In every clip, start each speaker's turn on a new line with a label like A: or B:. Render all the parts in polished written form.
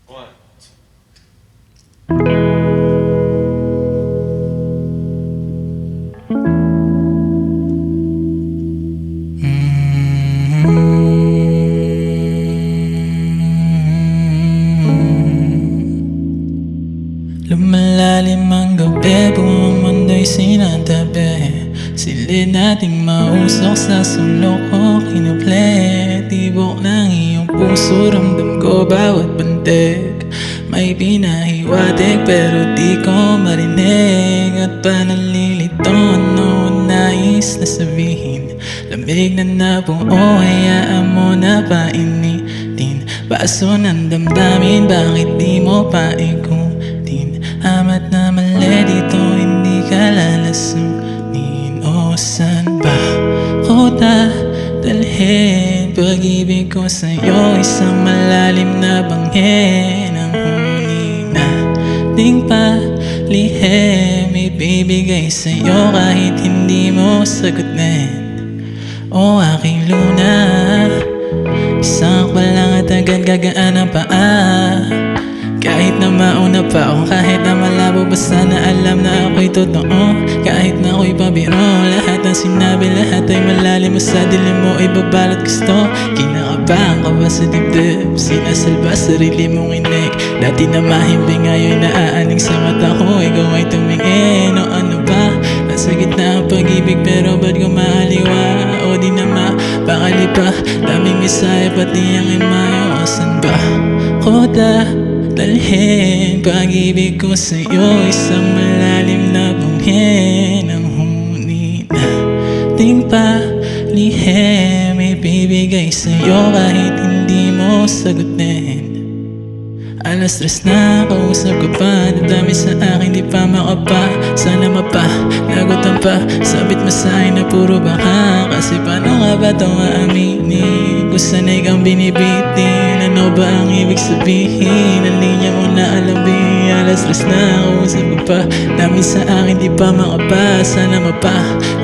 A: One.
B: Lumalalim ang gabi, buong mundo'y sinatabi. Silid nating mausok sa sulok ko kinuple. Tibok ng iyong puso, ramdam ko bawat bantig. May pinahiwatig pero di ko marinig. At panalilito ano nais na sabihin. Lamig na nabuo, hayaan mo na painitin. Baso ng damdamin, bakit di mo pa ikutin? Amat na mali dito, hindi ka lalasunin. O saan ba ko dadalhin? Pag-ibig ko sa'yo, isang malalim na bangin. Ang huni nating palihim, ibibigay sa'yo kahit hindi mo sagutin. O aking luna, isang pa lang at agad gagaan ang paa. Kahit na mauna pa o kahit na malabo, basta na alam na ako'y totoo. Kahit na ako'y pabiro, lahat ng sinabi, lahat ay malalim mo sa dilim mo, ibabalot gusto. Kinakabahan ka ba sa dibdib? Sinasalba sarili mong inig. Dati na mahimbing, ngayon naaaning sa mata ko. Ikaw ay tumingin, o ano ba? Nasa gitna ang pag-ibig pero ba't gumaliwa? O di na mapakali pa, daming misaya pati ang imayo. Asan ba ko dalhin? Pag-ibig ko sa'yo, isang malalim na bangin. Ang huni nating palihim, ibibigay sa'yo kahit hindi mo sagutin. Alas 3 na, kausap ko pa, dadami sa akin, di pa makapa. Sana lagutan pa, sabit mo sa'kin na puro baka. Kasi paano nga ba ito maaminin? Kung sanay kang binibitin, ano ba ang ibig sabihin? Ang linya mo na alamin. Alas 3 na, kausap ko pa, dami sa akin, di pa makapa. Sana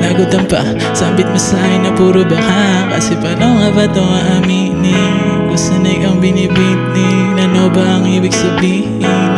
B: lagutan pa, sabit mo sa'kin na puro baka. Kasi paano nga ba ito maaminin? Kung sanay kang binibitin, ano ba ang ibig sabihin?